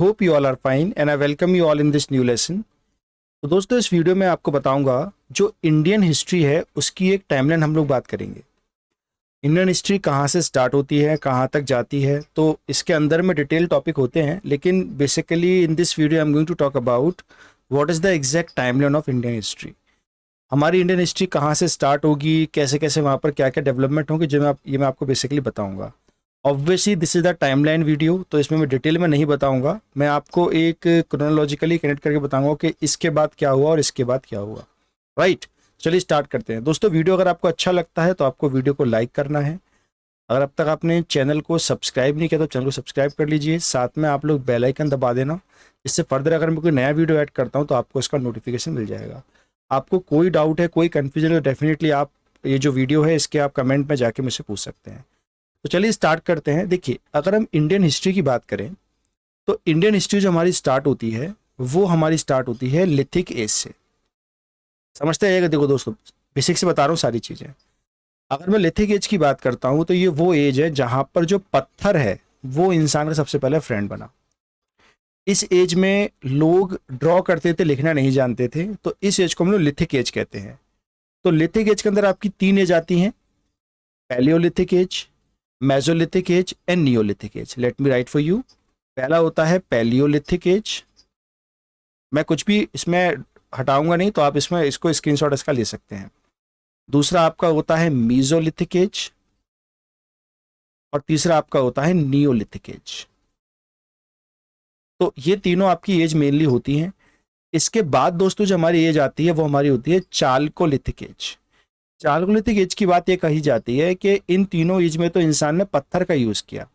Hope you all are fine and I welcome you all in this new lesson. तो दोस्तों, इस video में आपको बताऊंगा जो इंडियन हिस्ट्री है उसकी एक टाइमलाइन हम लोग बात करेंगे। इंडियन हिस्ट्री कहाँ से स्टार्ट होती है, कहाँ तक जाती है, तो इसके अंदर में डिटेल टॉपिक होते हैं, लेकिन basically in this video I am going to talk about what is the exact timeline of Indian history. हमारी इंडियन हिस्ट्री कहाँ से स्टार्ट होगी, कैसे कैसे वहाँ पर क्या क्या डेवलपमेंट होंगे, जो मैं आपको बेसिकली बताऊँगा। Obviously this is the timeline video, तो इसमें मैं डिटेल में नहीं बताऊंगा। मैं आपको एक क्रोनोलॉजिकली कनेक्ट करके बताऊंगा कि इसके बाद क्या हुआ और इसके बाद क्या हुआ। राइट, चलिए स्टार्ट करते हैं। दोस्तों, वीडियो अगर आपको अच्छा लगता है तो आपको वीडियो को लाइक करना है। अगर अब तक आपने चैनल को सब्सक्राइब नहीं किया तो चैनल को सब्सक्राइब कर लीजिए। साथ में आप लोग बेल आइकन दबा देना, इससे फर्दर अगर मैं कोई नया वीडियो ऐड करता हूँ तो आपको इसका नोटिफिकेशन मिल जाएगा। आपको कोई डाउट है, कोई कन्फ्यूजन है, डेफिनेटली आप ये जो वीडियो है इसके आप कमेंट में जाके मुझसे पूछ सकते हैं। तो चलिए स्टार्ट करते हैं। देखिए, अगर हम इंडियन हिस्ट्री की बात करें तो इंडियन हिस्ट्री जो हमारी स्टार्ट होती है वो हमारी स्टार्ट होती है लिथिक एज से। समझते हैं? देखो दोस्तों, बेसिक से बता रहा हूँ सारी चीज़ें। अगर मैं लिथिक एज की बात करता हूँ तो ये वो एज है जहाँ पर जो पत्थर है वो इंसान का सबसे पहले फ्रेंड बना। इस एज में लोग ड्रॉ करते थे, लिखना नहीं जानते थे, तो इस एज को हम लोग लिथिक एज कहते हैं। तो लिथिक एज के अंदर आपकी 3 एज आती हैं: palaeolithic age, mesolithic age and neolithic age. Let me write for you. पहला होता है पैलियोलिथिक एज। मैं कुछ भी इसमें हटाऊंगा नहीं, तो आप इसमें इसको स्क्रीनशॉट इसका ले सकते हैं। दूसरा आपका होता है मीजोलिथिक एज और तीसरा आपका होता है नियोलिथिक एज। तो ये तीनों आपकी एज मेनली होती हैं। इसके बाद दोस्तों जो हमारी एज आती है वो हमारी होती है चालकोलिथिक एज। चालकोलिथिक एज की बात ये कही जाती है कि इन तीनों एज में तो इंसान ने पत्थर का यूज किया,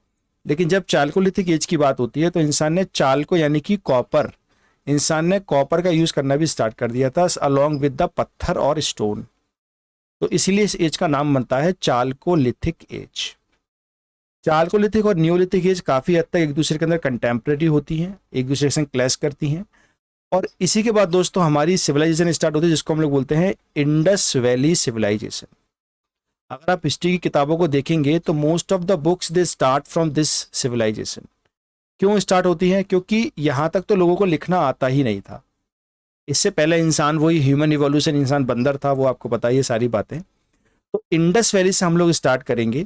लेकिन जब चालकोलिथिक एज की बात होती है तो इंसान ने चालको यानी कि कॉपर, इंसान ने कॉपर का यूज करना भी स्टार्ट कर दिया था अलॉन्ग विद द पत्थर और स्टोन। तो इसीलिए इस एज का नाम बनता है चालकोलिथिक एज। चालकोलिथिक और नियोलिथिक एज काफी हद तक एक दूसरे के अंदर कंटेम्प्रेरी होती हैं, एक दूसरे के संग क्लैश करती हैं। और इसी के बाद दोस्तों हमारी सिविलाइजेशन स्टार्ट होती है, जिसको हम लोग बोलते हैं इंडस वैली सिविलाइजेशन। अगर आप हिस्ट्री की किताबों को देखेंगे तो most of the books they start from this civilisation. क्यों स्टार्ट होती है? क्योंकि यहाँ तक तो लोगों को लिखना आता ही नहीं था। इससे पहले इंसान वही ह्यूमन इवोल्यूशन, इंसान बंदर था, वो आपको पता ही है सारी बातें। तो इंडस वैली से हम लोग स्टार्ट करेंगे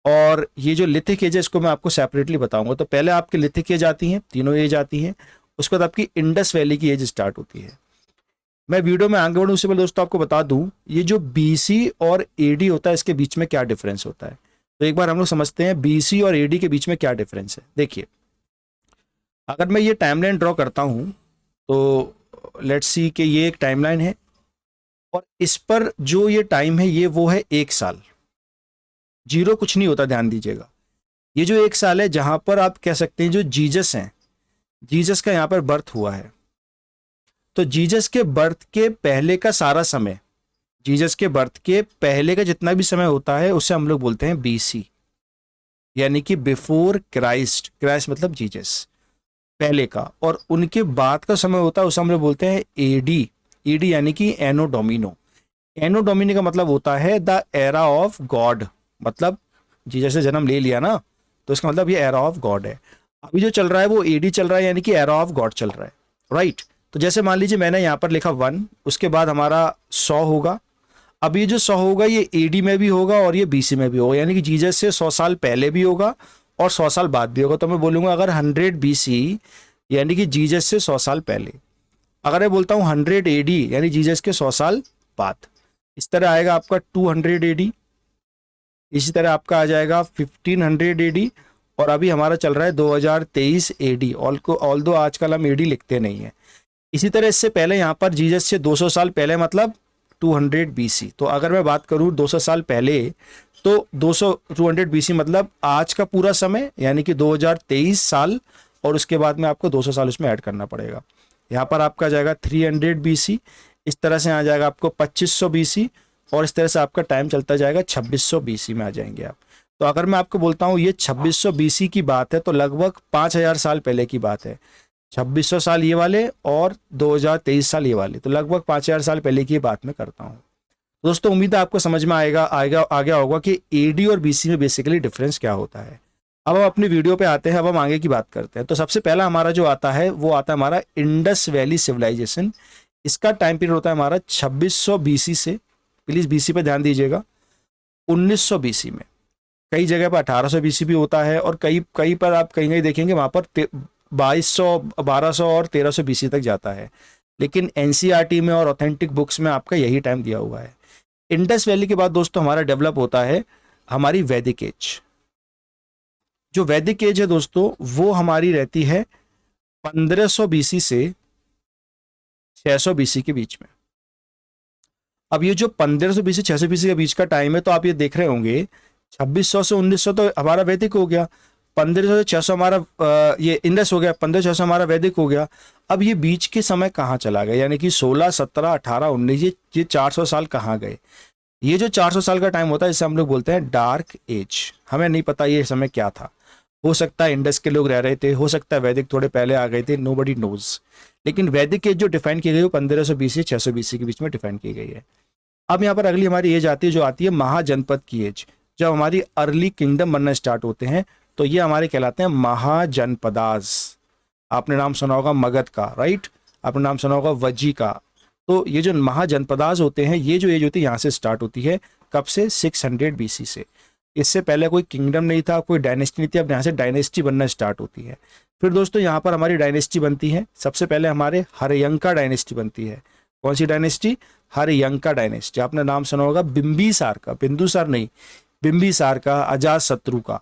और ये जो लिथिक एज है इसको मैं आपको सेपरेटली बताऊंगा। तो पहले आपकी लिथिक एज आती हैं, तीनों एज आती हैं, उसके बाद आपकी इंडस वैली की एज स्टार्ट होती है। मैं वीडियो में आगे बढ़ूं उससे पहले दोस्तों आपको बता दूं ये जो बीसी और एडी होता है इसके बीच में क्या डिफरेंस होता है। तो एक बार हम लोग समझते हैं बीसी और एडी के बीच में क्या डिफरेंस है। देखिए, अगर मैं ये टाइमलाइन ड्रॉ करता हूं तो लेट्स सी कि ये एक टाइमलाइन है और इस पर जो ये टाइम है ये वो है 1 साल। जीरो कुछ नहीं होता, ध्यान दीजिएगा। ये जो 1 साल है जहां पर आप कह सकते हैं जो जीसस हैं, जीसस का यहाँ पर बर्थ हुआ है। तो जीसस के बर्थ के पहले का सारा समय, जीसस के बर्थ के पहले का जितना भी समय होता है उसे हम लोग बोलते हैं बीसी, यानी कि बिफोर क्राइस्ट। क्राइस्ट मतलब जीसस, पहले का। और उनके बाद का समय होता है उसे हम लोग बोलते हैं एडी। एडी यानी कि एनो डोमिनो। एनो डोमिनी का मतलब होता है द एरा ऑफ गॉड। मतलब जीसस ने जन्म ले लिया ना, तो इसका मतलब ये एरा ऑफ गॉड है। अभी जो चल रहा है वो एडी चल रहा है, यानी कि एरा ऑफ गॉड चल रहा है। राइट। तो जैसे मान लीजिए मैंने यहाँ पर लिखा 1, उसके बाद हमारा 100 होगा। अब ये जो 100 होगा ये एडी में भी होगा और ये बीसी में भी होगा, यानी कि जीसस से 100 साल पहले भी होगा और 100 साल बाद भी होगा। तो मैं बोलूँगा अगर 100 बीसी यानी कि जीसस से 100 साल पहले, अगर मैं बोलता हूँ 100 एडी यानी जीसस के 100 साल बाद, इस तरह आएगा आपका 200 एडी। इसी तरह आपका आ जाएगा 1500 एडी और अभी हमारा चल रहा है 2023 एडी। ऑल्दो आजकल हम एडी लिखते नहीं है। इसी तरह इससे पहले यहाँ पर जीसस से 200 साल पहले मतलब 200 बीसी। तो अगर मैं बात करूँ 200 साल पहले तो 200 बीसी मतलब आज का पूरा समय यानी कि 2023 साल, और उसके बाद में आपको 200 साल उसमें ऐड करना पड़ेगा। यहाँ पर आपका जाएगा 300 बीसी, इस तरह से आ जाएगा आपको 2500 बीसी और इस तरह से आपका टाइम चलता जाएगा 2600 बीसी में आ जाएंगे आप। तो अगर मैं आपको बोलता हूँ ये 2600 बीसी की बात है तो लगभग 5000 साल पहले की बात है। 2600 साल ये वाले और 2023 साल ये वाले, तो लगभग 5000 साल पहले की बात मैं करता हूँ। दोस्तों उम्मीद है आपको समझ में आ गया होगा कि एडी और बीसी में बेसिकली डिफरेंस क्या होता है। अब हम अपनी वीडियो पे आते हैं, अब हम आगे की बात करते हैं। तो सबसे पहला हमारा जो आता है वो आता है हमारा इंडस वैली सिविलाइजेशन। इसका टाइम पीरियड होता है हमारा 2600 बीसी से, प्लीज बीसी पे ध्यान दीजिएगा, 1900 बीसी में। कई जगह पर 1800 बीसी भी होता है, और कई कई पर आप कहीं कहीं देखेंगे वहां पर 2200, 1200 और 1300 बीसी तक जाता है। लेकिन एनसीईआरटी में और ऑथेंटिक बुक्स में आपका यही टाइम दिया हुआ है। इंडस वैली के बाद दोस्तों हमारा डेवलप होता है हमारी वैदिक एज। जो वैदिक एज है दोस्तों वो हमारी रहती है 1500 बीसी से 600 बीसी के बीच में। अब ये जो 1500 बीसी 600 बीसी के बीच का टाइम है, तो आप ये देख रहे होंगे 2600 से 1900 तो हमारा वैदिक हो गया, 1500 से 600 हमारा ये इंडस हो गया, 1500 हमारा वैदिक हो गया। अब ये बीच के समय कहाँ चला गया, यानी कि 16, 17, 18, 19, ये 400 साल कहाँ गए। ये जो 400 साल का टाइम होता है इसे हम लोग बोलते हैं डार्क एज। हमें नहीं पता ये समय क्या था, हो सकता है इंडस के लोग रह रहे थे, हो सकता है वैदिक थोड़े पहले आ गए थे, नोबडी नोज। लेकिन वैदिक एज जो डिफाइन की गई वो 1500 बीसी से 600 बीसी के बीच में डिफाइन की गई है। अब यहाँ पर अगली हमारी एज आती है, जो आती है महाजनपद की एज। जब हमारी अर्ली किंगडम बनना स्टार्ट होते हैं तो ये हमारे कहलाते हैं महाजनपदास। आपने नाम सुना होगा मगध का, राइट, आपने नाम सुना होगा वज्जी का। तो ये जो महाजनपदास होते हैं, ये जो एज होती है यहाँ से स्टार्ट होती है। कब से? 600 बीसी से। इससे पहले कोई किंगडम नहीं था, कोई डायनेस्टी नहीं थी, अब यहाँ से डायनेस्टी बनना स्टार्ट होती है। फिर दोस्तों यहाँ पर हमारी डायनेस्टी बनती है। सबसे पहले हमारे हर्यंका डायनेस्टी बनती है। कौन सी डायनेस्टी? हर्यंका डायनेस्टी। आपने नाम सुना होगा बिंबिसार का, बिंदुसार नहीं, बिंबिसार का, अजातशत्रु का।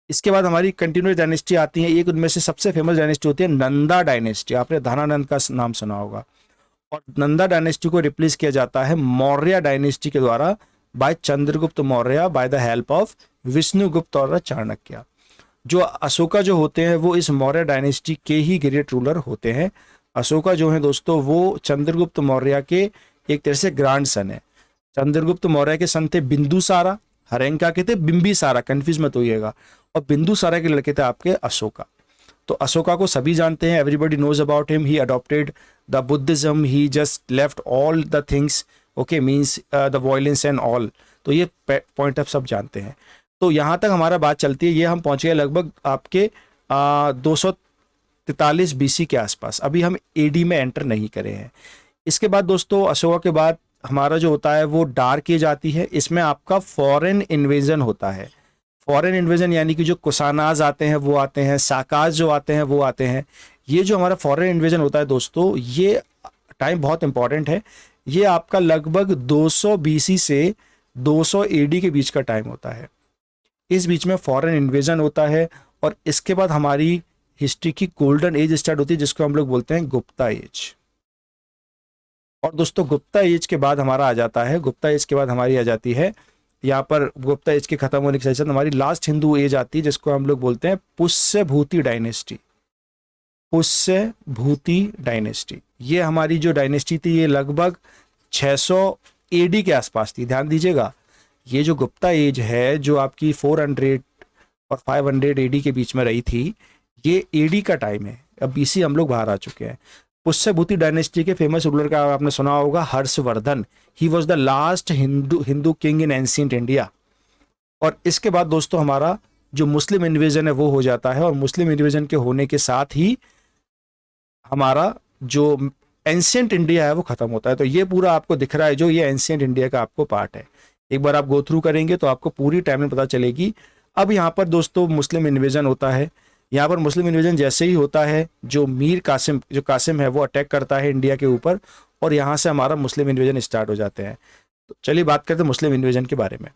इसके बाद हमारी कंटिन्यूस डायनेस्टी आती है। एक उनमें से सबसे फेमस डायनेस्टी होती है नंदा डायनेस्टी। आपने धनानंद का नाम सुना होगा। और नंदा डायनेस्टी को रिप्लेस किया जाता है मौर्य डायनेस्टी के द्वारा by Chandragupta Maurya, by the help of Vishnugupta और चाणक्य। जो अशोका जो होते हैं वो इस मौर्य डायनेस्टी के ही ग्रेट रूलर होते हैं। अशोका जो है दोस्तों वो चंद्रगुप्त मौर्य के एक तरह से ग्रैंड सन है। चंद्रगुप्त मौर्य के सन थे बिंदुसारा, हर्यंका के थे बिंबिसारा, कंफ्यूज मत होइएगा, और बिंदुसारा के लड़के थे आपके अशोका। तो अशोका को सभी जानते हैं, everybody knows about him. He adopted the Buddhism, he just left all the things, okay, means the violence and all. तो ये पॉइंट आप सब जानते हैं। तो यहाँ तक हमारा बात चलती है। ये हम पहुँच गए लगभग आपके 243 बीसी के आसपास। अभी हम एडी में एंटर नहीं करे हैं। इसके बाद दोस्तों अशोका के बाद हमारा जो होता है वो डार्क एज आती है। इसमें आपका फॉरेन इन्वेजन होता है। फॉरेन इन्वेजन यानी कि जो कुसानाज आते हैं वो आते हैं, साकाज जो आते हैं वो आते हैं। ये जो हमारा फॉरेन इन्वेजन होता है दोस्तों, ये टाइम बहुत इंपॉर्टेंट है। ये आपका लगभग 200 बीसी से 200 एडी के बीच का टाइम होता है। इस बीच में फॉरेन इन्वेजन होता है। और इसके बाद हमारी हिस्ट्री की गोल्डन एज स्टार्ट होती है, जिसको हम लोग बोलते हैं गुप्ता एज। और दोस्तों गुप्ता एज के बाद हमारा आ जाता है, गुप्ता एज के बाद हमारी आ जाती है यहाँ पर, गुप्ता एज के खत्म होने के साथ हमारी लास्ट हिंदू एज आती है, जिसको हम लोग बोलते हैं पुष्यभूति डायनेस्टी। पुष्यभूति डायनेस्टी, ये हमारी जो डायनेस्टी थी ये लगभग 600 एडी के आसपास थी। ध्यान दीजिएगा, ये जो गुप्ता एज है जो आपकी 400 और 500 एडी के बीच में रही थी, ये एडी का टाइम है। अब बीसी हम लोग बाहर आ चुके हैं। पुष्यभूति डायनेस्टी के फेमस रूलर का आपने सुना होगा Harshvardhan. He was the last Hindu king in ancient India. और इसके बाद दोस्तों हमारा जो मुस्लिम इन्वेजन है वो हो जाता है। और मुस्लिम इन्वेजन के होने के साथ ही हमारा जो एंशिएंट इंडिया है वो खत्म होता है। तो ये पूरा आपको दिख रहा है, जो ये एंशिएंट इंडिया का आपको पार्ट है। एक बार आप गो थ्रू करेंगे तो आपको पूरी टाइमलाइन पता चलेगी। अब यहाँ पर दोस्तों मुस्लिम इन्वेजन होता है। यहाँ पर मुस्लिम इन्वेजन जैसे ही होता है, जो मीर कासिम, जो कासिम है वो अटैक करता है इंडिया के ऊपर, और यहाँ से हमारा मुस्लिम इन्वेजन स्टार्ट हो जाते हैं। तो चलिए बात करते हैं मुस्लिम इन्वेजन के बारे में।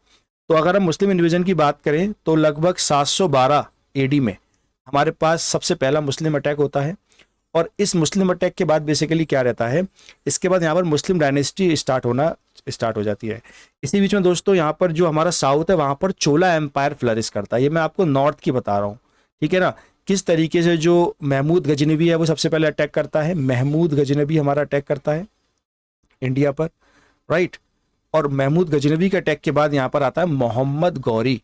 तो अगर हम मुस्लिम इन्वेजन की बात करें तो लगभग 712 एडी में हमारे पास सबसे पहला मुस्लिम अटैक होता है। और इस मुस्लिम अटैक के बाद बेसिकली क्या रहता है, इसके बाद यहाँ पर मुस्लिम डायनेस्टी स्टार्ट हो जाती है। इसी बीच में दोस्तों यहाँ पर जो हमारा साउथ है वहाँ पर चोला एम्पायर फ्लरिश करता है। ये मैं आपको नॉर्थ की बता रहा हूँ, ठीक है ना। किस तरीके से जो महमूद गजनवी है वो सबसे पहले अटैक करता है। महमूद गजनवी हमारा अटैक करता है इंडिया पर, राइट। और महमूद गजनवी के अटैक के बाद यहाँ पर आता है मोहम्मद गौरी।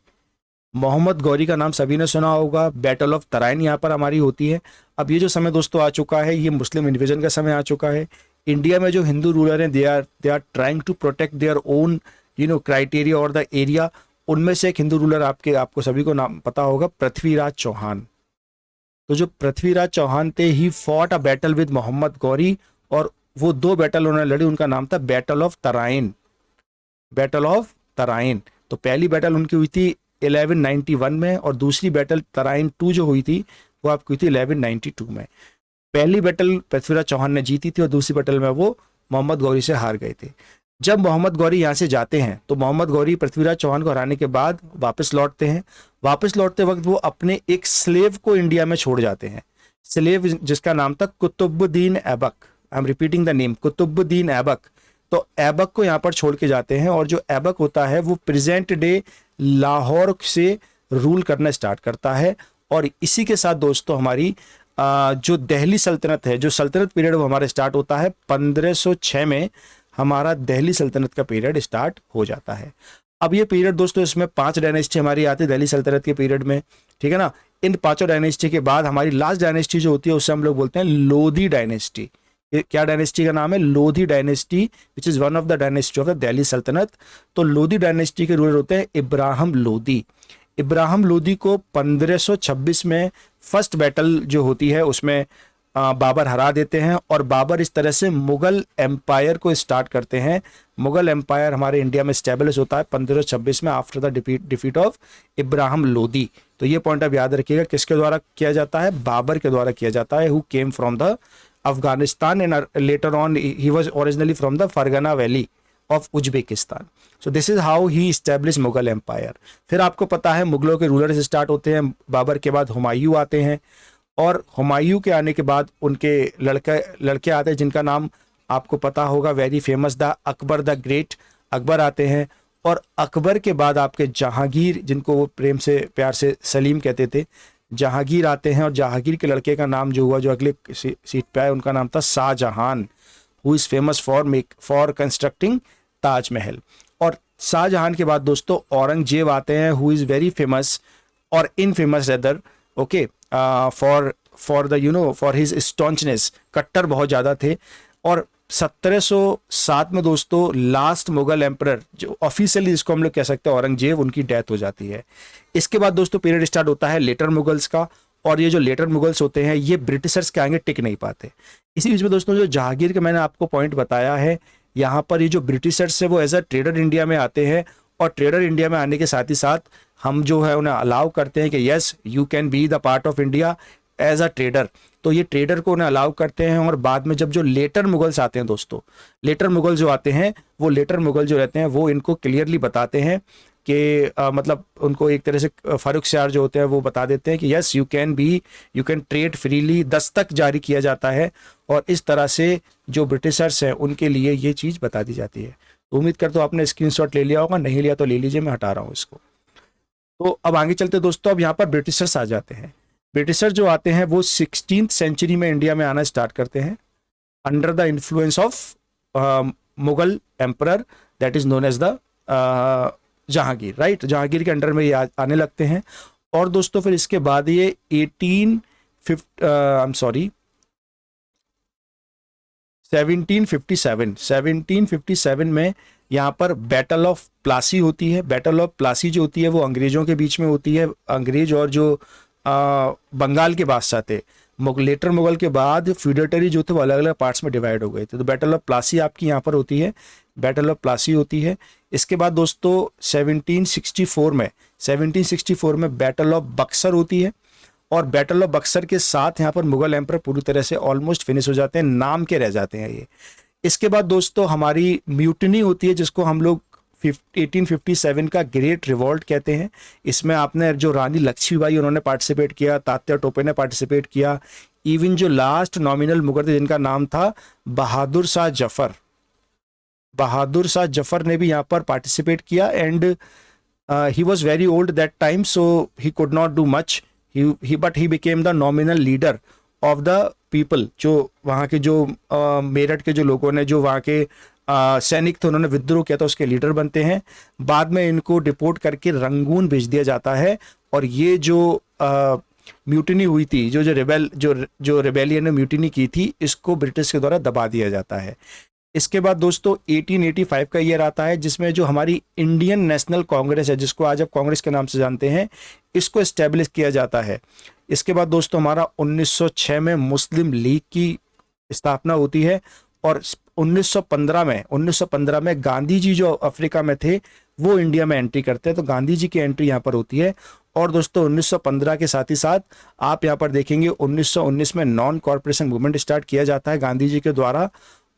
मोहम्मद गौरी का नाम सभी ने सुना होगा। बैटल ऑफ तराइन यहाँ पर हमारी होती है। अब ये जो समय दोस्तों आ चुका है, ये मुस्लिम इन्वेजन का समय आ चुका है। इंडिया में जो हिंदू रूलर हैं they are trying to protect their own criteria और द एरिया। उनमें से एक हिंदू रूलर आपको सभी को नाम पता होगा, पृथ्वीराज चौहान। तो जो पृथ्वीराज चौहान थे, he fought a battle with Mohammad Ghori, और वो 2 बैटल उन्होंने लड़ी, उनका नाम था battle of Tarain, battle of Tarain. तो पहली बैटल उनकी हुई थी 1191 में, और दूसरी बैटल तराइन 2 जो हुई थी वो आपकी हुई थी 1192 में। पहली बैटल पृथ्वीराज चौहान ने जीती थी और दूसरी बैटल में वो मोहम्मद गौरी से हार गए थे। जब मोहम्मद गौरी यहाँ से जाते हैं तो मोहम्मद गौरी पृथ्वीराज चौहान को हराने के बाद वापस लौटते हैं। वापस लौटते वक्त वो अपने एक स्लेव को इंडिया में छोड़ जाते हैं, स्लेव जिसका नाम था Qutbuddin Aibak. I am repeating the name, Qutbuddin Aibak. तो ऐबक को यहाँ पर छोड़ के जाते हैं, और जो ऐबक होता है वो प्रेजेंट डे लाहौर से रूल करना स्टार्ट करता है। और इसी के साथ दोस्तों हमारी जो दिल्ली सल्तनत है, जो सल्तनत पीरियड वो हमारा स्टार्ट होता है 1506 में, हमारा दिल्ली सल्तनत का पीरियड स्टार्ट हो जाता है। अब ये पीरियड दोस्तों, इसमें 5 डायनेस्टी हमारी आती है दिल्ली सल्तनत के पीरियड में, ठीक है ना। इन 5 डायनेस्टी के बाद हमारी लास्ट डायनेस्टी जो होती है उसे हम लोग बोलते हैं लोधी डायनेस्टी। क्या डायनेस्टी का नाम है? Lodhi dynasty, which is one of the dynasty of the Delhi सल्तनत। तो लोधी डायनेस्टी के रूलर होते हैं इब्राहिम लोधी। इब्राहिम लोधी को 1526 में फर्स्ट बैटल जो होती है उसमें बाबर हरा देते हैं, और बाबर इस तरह से मुगल एम्पायर को स्टार्ट करते हैं। मुगल एम्पायर हमारे इंडिया में स्टेब्लिश होता है 1526 में, after the defeat of Ibrahim Lodhi. तो ये पॉइंट आप याद रखिएगा, किसके द्वारा किया जाता है? बाबर के द्वारा किया जाता है, who came from the Afghanistan and later on he was originally from the Fergana valley of Uzbekistan. So this is how he establish Mughal empire. फिर आपको पता है मुगलों के रूलर्स स्टार्ट होते हैं, बाबर के बाद हुमायूं आते हैं, और हुमायूं के आने के बाद उनके लड़के आते हैं जिनका नाम आपको पता होगा, very famous, the Akbar the great. Akbar आते हैं, और अकबर के बाद आपके जहांगीर, जिनको वो प्रेम से प्यार से सलीम कहते थे, जहांगीर आते हैं। और जहांगीर के लड़के का नाम जो हुआ, जो अगले सीट पे आया, उनका नाम था Shahjahan, who is famous for constructing Taj Mahal. और शाहजहां के बाद दोस्तों औरंगजेब आते हैं, हु इज वेरी फेमस और infamous rather, okay, for the for his staunchness, कट्टर बहुत ज़्यादा थे। और 1707 में दोस्तों लास्ट मुगल एम्परर, जो ऑफिशियली जिसको हम लोग कह सकते हैं औरंगजेब, उनकी डेथ हो जाती है। इसके बाद दोस्तों पीरियड स्टार्ट होता है लेटर मुगल्स का, और ये जो लेटर मुगल्स होते हैं ये ब्रिटिशर्स के आगे टिक नहीं पाते। इसी बीच में दोस्तों जो जहांगीर का मैंने आपको पॉइंट बताया है, यहाँ पर ये जो ब्रिटिशर्स है वो एज अ ट्रेडर इंडिया में आते हैं, और ट्रेडर इंडिया में आने के साथ ही साथ हम जो है उन्हें अलाउ करते हैं कि yes you can be the part of India as a trader. तो ये ट्रेडर को उन्हें अलाउ करते हैं। और बाद में जब जो लेटर मुगल्स आते हैं दोस्तों, लेटर मुगल जो आते हैं, वो लेटर मुगल जो रहते हैं वो इनको क्लियरली बताते हैं कि मतलब उनको एक तरह से फारूकशाह जो होते हैं वो बता देते हैं कि yes you can trade freely, Dastak जारी किया जाता है। और इस तरह से जो ब्रिटिशर्स हैं उनके लिए ये चीज़ बता दी जाती है। तो उम्मीद करता हूँ आपने स्क्रीनशॉट ले लिया होगा, नहीं लिया तो ले लीजिए, मैं हटा रहा हूँ इसको। तो अब आगे चलते दोस्तों, अब यहाँ पर ब्रिटिशर्स आ जाते हैं। ब्रिटिशर जो आते हैं वो 16th सेंचुरी में इंडिया में आना स्टार्ट करते हैं, under the influence of Mughal emperor that is known as the Jahangir, right. Jahangir के अंडर में ये आने लगते हैं। और दोस्तों फिर इसके बाद ये 1757 में यहाँ पर बैटल ऑफ प्लासी होती है। बैटल ऑफ प्लासी जो होती है वो अंग्रेजों के बीच में होती है, अंग्रेज और जो बंगाल के बादशाह थे। लेटर मुगल के बाद फ्यूडेटरी जो थे वो अलग अलग पार्ट्स में डिवाइड हो गए थे। तो बैटल ऑफ प्लासी आपकी यहाँ पर होती है, बैटल ऑफ प्लासी होती है। इसके बाद दोस्तों 1764 में बैटल ऑफ बक्सर होती है, और बैटल ऑफ बक्सर के साथ यहाँ पर मुगल एम्पर पूरी तरह से ऑलमोस्ट फिनिश हो जाते हैं, नाम के रह जाते हैं ये। इसके बाद दोस्तों हमारी म्यूटनी होती है, जिसको हम लोग 1857 का ग्रेट रिवॉल्ट कहते हैं। इसमें आपने जो रानी लक्ष्मीबाई उन्होंने पार्टिसिपेट किया, तात्या टोपे ने पार्टिसिपेट किया, इवन जो लास्ट नॉमिनल मुगल थे जिनका नाम था बहादुर शाह जफर ने भी यहाँ पर पार्टिसिपेट किया। And he was very old that time, so he could not do much, but he became the nominal leader of the people. जो वहाँ के जो मेरठ के जो लोगों ने, जो वहाँ के सैनिक थे, उन्होंने विद्रोह किया था, उसके लीडर बनते हैं। बाद में इनको डिपोर्ट करके रंगून भेज दिया जाता है, और ये जो म्यूटिनी हुई थी, जो रिबेलियन ने म्यूटिनी की थी, इसको ब्रिटिश के द्वारा दबा दिया जाता है। इसके बाद दोस्तों 1885 का ईयर आता है, जिसमें जो हमारी इंडियन नेशनल कांग्रेस है, जिसको आज आप कांग्रेस के नाम से जानते हैं, इसको एस्टेब्लिश किया जाता है। इसके बाद दोस्तों हमारा 1906 में मुस्लिम लीग की स्थापना होती है, और 1915 में गांधी जी जो अफ्रीका में थे वो इंडिया में एंट्री करते हैं, तो गांधी जी की एंट्री यहाँ पर होती है। और दोस्तों 1915 के साथ ही साथ आप यहाँ पर देखेंगे 1919 में नॉन कॉर्पोरेशन मूवमेंट स्टार्ट किया जाता है गांधी जी के द्वारा।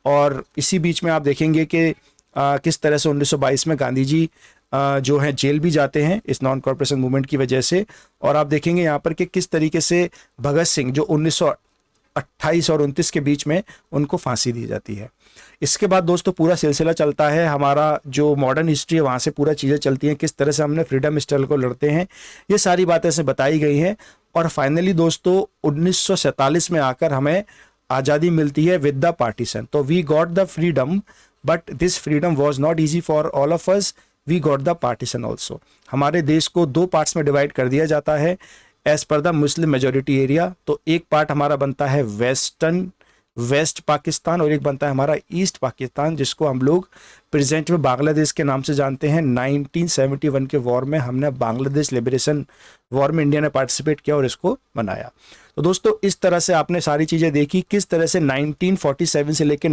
और इसी बीच में आप देखेंगे कि किस तरह से 1922 में गांधी जी जो है जेल भी जाते हैं इस नॉन कॉर्पोरेशन मूवमेंट की वजह से। और आप देखेंगे यहाँ पर कि किस तरीके से भगत सिंह जो 1928 और 29 के बीच में उनको फांसी दी जाती है। इसके बाद दोस्तों पूरा सिलसिला चलता है, हमारा जो मॉडर्न हिस्ट्री है वहाँ से पूरा चीज़ें चलती हैं, किस तरह से हमने फ्रीडम स्ट्रगल को लड़ते हैं, ये सारी बातें से बताई गई हैं। और फाइनली दोस्तों 1947 में आकर हमें आज़ादी मिलती है विद द पार्टीशन। तो we got the freedom, but this freedom was not easy for all of us, we got the partition also. हमारे देश को दो पार्ट्स में डिवाइड कर दिया जाता है as per the Muslim majority area. तो एक पार्ट हमारा बनता है वेस्ट पाकिस्तान, और एक बनता है हमारा ईस्ट पाकिस्तान, जिसको हम लोग प्रेजेंट में बांग्लादेश के नाम से जानते हैं। 1971 के वॉर में हमने बांग्लादेश लिबरेशन वॉर में इंडिया ने पार्टिसिपेट किया और इसको बनाया। तो दोस्तों इस तरह से आपने सारी चीज़ें देखी, किस तरह से 1947 से लेकर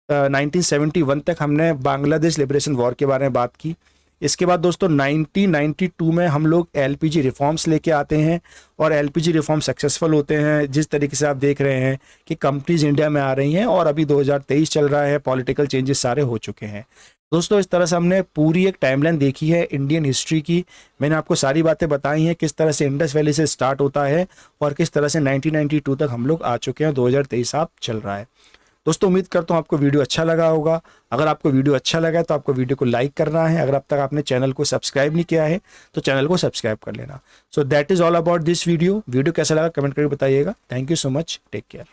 1971 तक हमने बांग्लादेश लिबरेशन वॉर के बारे में बात की। इसके बाद दोस्तों 1992 में हम लोग एलपीजी रिफॉर्म्स लेके आते हैं, और एलपीजी रिफॉर्म सक्सेसफुल होते हैं। जिस तरीके से आप देख रहे हैं कि कंपनीज इंडिया में आ रही हैं, और अभी 2023 चल रहा है, पॉलिटिकल चेंजेस सारे हो चुके हैं। दोस्तों इस तरह से हमने पूरी एक टाइमलाइन देखी है इंडियन हिस्ट्री की। मैंने आपको सारी बातें बताई हैं, किस तरह से इंडस वैली से स्टार्ट होता है और किस तरह से 1992 तक हम लोग आ चुके हैं, 2023 आप चल रहा है। दोस्तों उम्मीद करता हूँ आपको वीडियो अच्छा लगा होगा। अगर आपको वीडियो अच्छा लगा है तो आपको वीडियो को लाइक करना है। अगर अब तक आपने चैनल को सब्सक्राइब नहीं किया है तो चैनल को सब्सक्राइब कर लेना। So that is all about this video. Video कैसा लगा कमेंट करके बताइएगा। Thank you so much, take care.